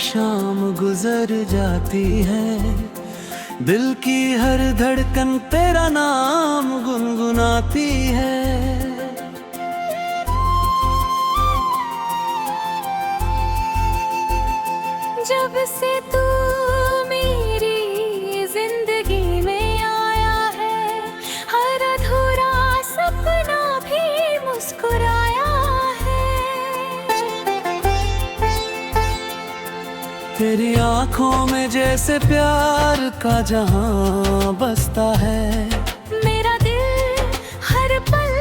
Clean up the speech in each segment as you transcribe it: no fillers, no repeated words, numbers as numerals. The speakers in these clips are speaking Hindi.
शाम गुजर जाती है, दिल की हर धड़कन तेरा नाम गुनगुनाती है। जब से तू मेरी जिंदगी में आया है, हर अधूरा सपना भी मुस्कुराया है। तेरी आंखों में जैसे प्यार का जहां बसता है, मेरा दिल हर पल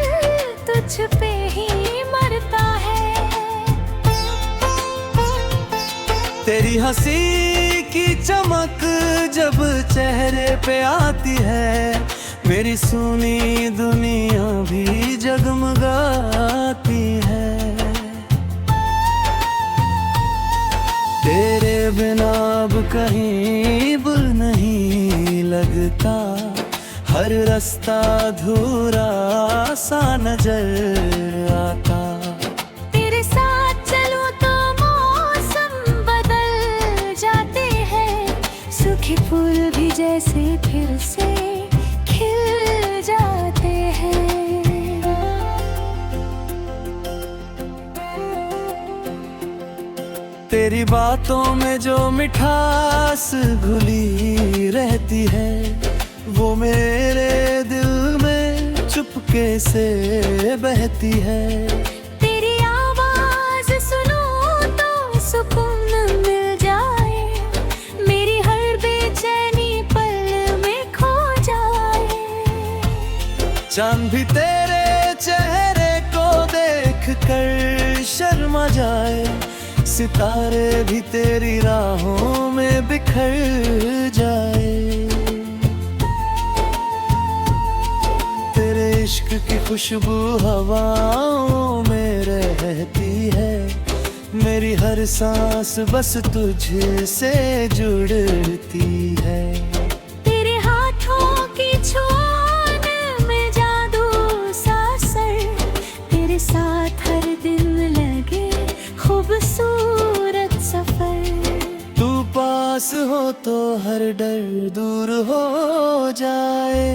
तुझ पे ही मरता है। तेरी हंसी की चमक जब चेहरे पे आती है, मेरी सुनी दुनिया भी जगमगाती है। तेरे बिना अब कहीं बुल नहीं लगता, हर रास्ता अधूरा सा नजर आता। तेरे साथ चलूं तो मौसम बदल जाते हैं, सूखे फूल भी जैसे फिर से खिल जाते हैं। तेरी बातों में जो मिठास घुली रहती है, वो मेरे दिल में चुपके से बहती है। तेरी आवाज सुनूं तो सुकून मिल जाए, मेरी हर बेचैनी पल में खो जाए। चांद भी तेरे चेहरे को देख कर शर्मा जाए, सितारे भी तेरी राहों में बिखर जाए। तेरे इश्क की खुशबू हवाओं में रहती है, मेरी हर सांस बस तुझसे जुड़ती है। तेरे हाथों की छुआने में जादू सा सर, तेरे साथ हर दिन लगे खूबसूरत सफर। तू पास हो तो हर डर दूर हो जाए,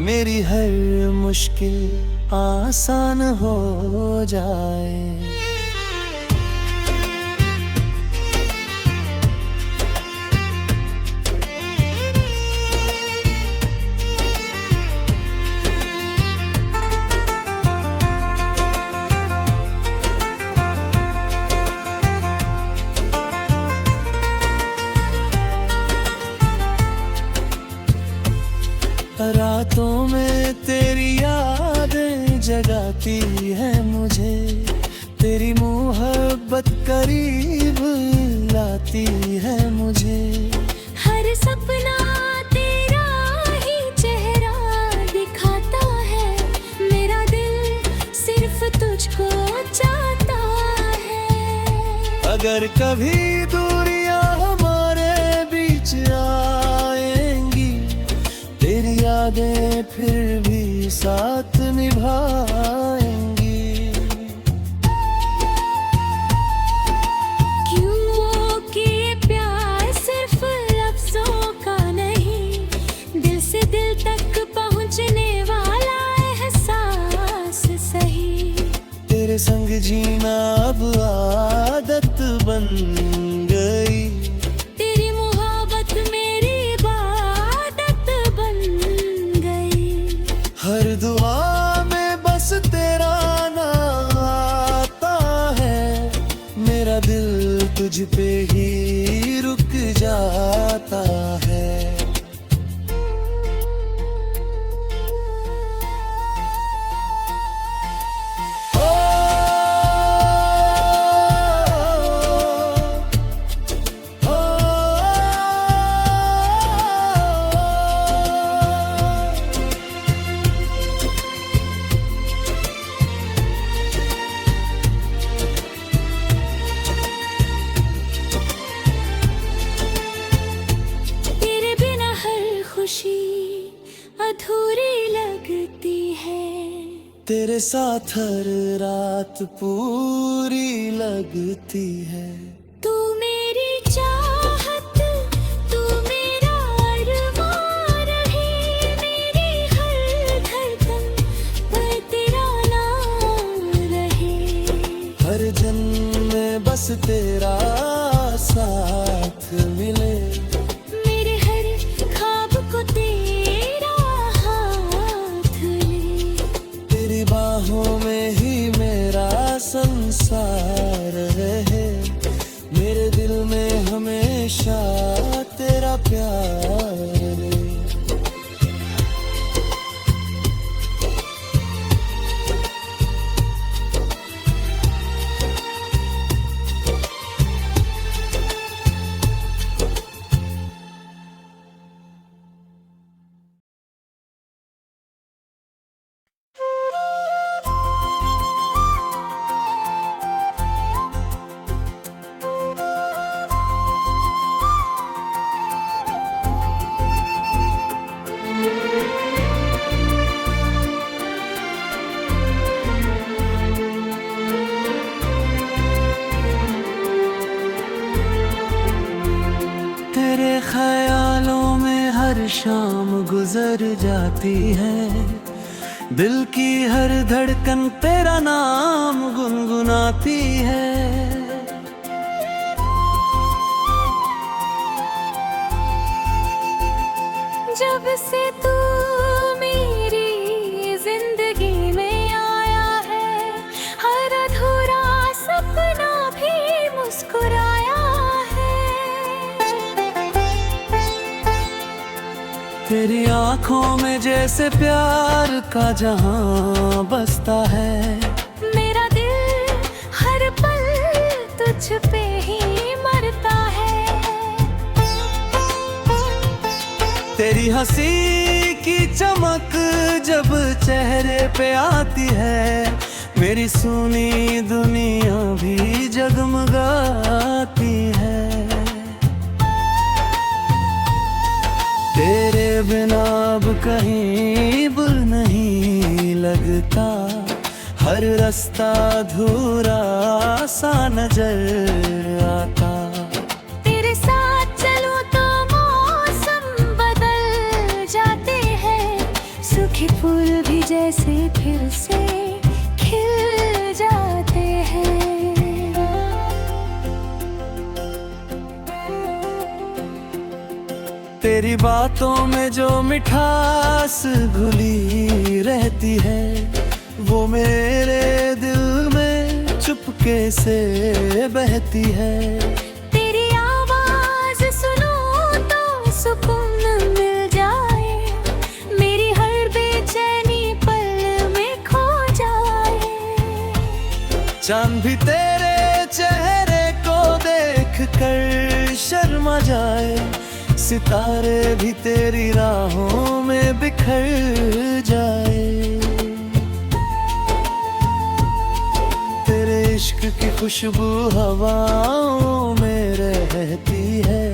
मेरी हर मुश्किल आसान हो जाए। रातों में तेरी यादें जगाती है मुझे, तेरी मोहब्बत करीब लाती है मुझे। हर सपना तेरा ही चेहरा दिखाता है, मेरा दिल सिर्फ तुझको चाहता है। अगर कभी दूरियां हमारे बीच आएंगी, तेरी यादें फिर भी साथ निभाएंगी। क्यों कि ये प्यार सिर्फ लफ्जों का नहीं, दिल से दिल तक पहुंचने वाला एहसास सही। तेरे संग जीना अब आदत बन गई, तेरी मोहब्बत मेरी इबादत बन गई। हर दुआ में बस तेरा नाम आता है, मेरा दिल तुझ पे ही रुक जाता है। अधूरी लगती है, तेरे साथ हर रात पूरी लगती है। तू मेरी चाहत तू मेरा अरमान रहे, मेरी हर धड़कन पर तेरा नाम रहे। हर जन्म में बस तेरा साथ मिले, मेरे हर ख्वाब को तेरा हाथ ले। तेरी बाहों में ही मेरा संसार रहे, मेरे दिल में हमेशा तेरा प्यार रहे। तेरे ख्यालों में हर शाम गुजर जाती है, दिल की हर धड़कन तेरा नाम गुनगुनाती है। जब से तू मेरी जिंदगी में आया है, हर अधूरा सपना भी मुस्कुराया है। तेरी आंखों में जैसे प्यार का जहां बसता है, मेरा दिल हर पल तुझ पे ही मरता है। तेरी हंसी की चमक जब चेहरे पे आती है, मेरी सुनी दुनिया भी जगमगाती है। तेरे बिना अब कहीं बुल नहीं लगता, हर रास्ता अधूरा सा नजर आता। तेरे साथ चलो तो मौसम बदल जाते हैं, सूखे फूल भी जैसे फिर से खिल जाते हैं। तेरी बातों में जो मिठास घुली रहती है, वो मेरे दिल में चुपके से बहती है। तेरी आवाज सुनो तो सुकून मिल जाए, मेरी हर बेचैनी पल में खो जाए। चांद भी तेरे चेहरे को देख कर शर्मा जाए, सितारे भी तेरी राहों में बिखर जाए। तेरे इश्क की खुशबू हवाओं में रहती है,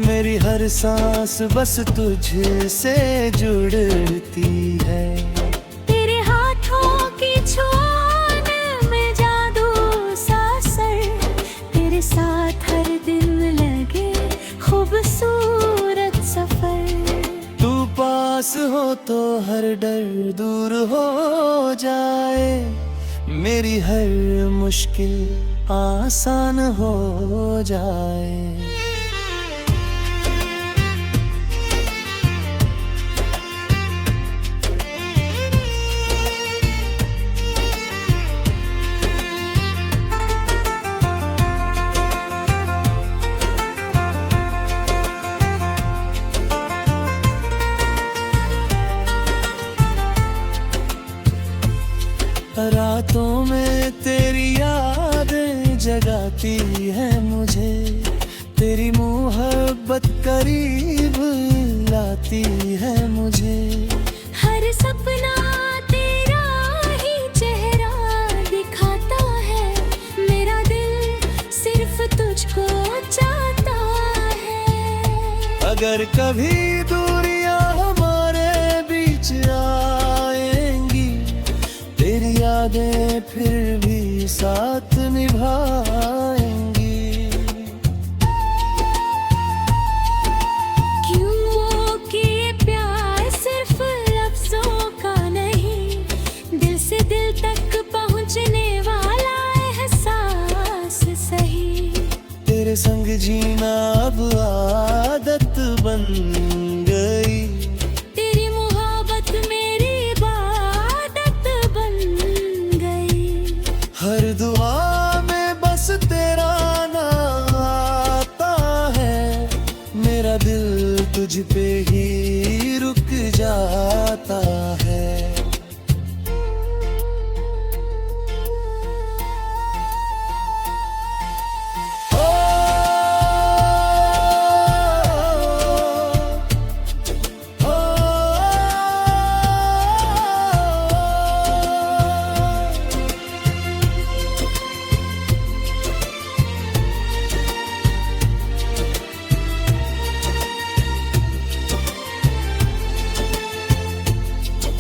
मेरी हर सांस बस तुझसे जुड़ती है। तेरे हाथों की छुआने में जादू सा असर, तेरे साथ हर दिन लगे खूबसूरत सफर। तू पास हो तो हर डर दूर हो जाए, मेरी हर मुश्किल आसान हो जाए। रातों में तेरी यादें जगाती है मुझे, तेरी मोहब्बत करीब लाती है मुझे। हर सपना तेरा ही चेहरा दिखाता है, मेरा दिल सिर्फ तुझको चाहता है। अगर कभी दूरियां हमारे बीच आएंगी, तेरी यादें फिर भी साथ निभाएंगी। जाता है।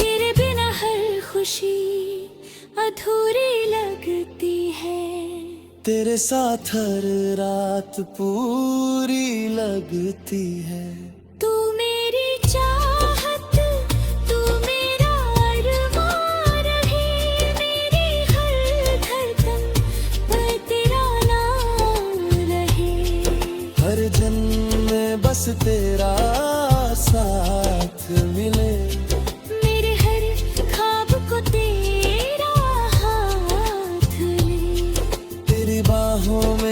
तेरे बिना हर खुशी अधूरी लगती है। तेरे साथ हर रात पूरी लगती है। तू मेरी चाहत, तू मेरा अरमान रहे। मेरी हर धड़कन पर तेरा नाम रहे। हर जन्म में बस तेरा साथ मिले। मेरे हर ख्वाब को तेरा हाथ ले। तेरी बाहों में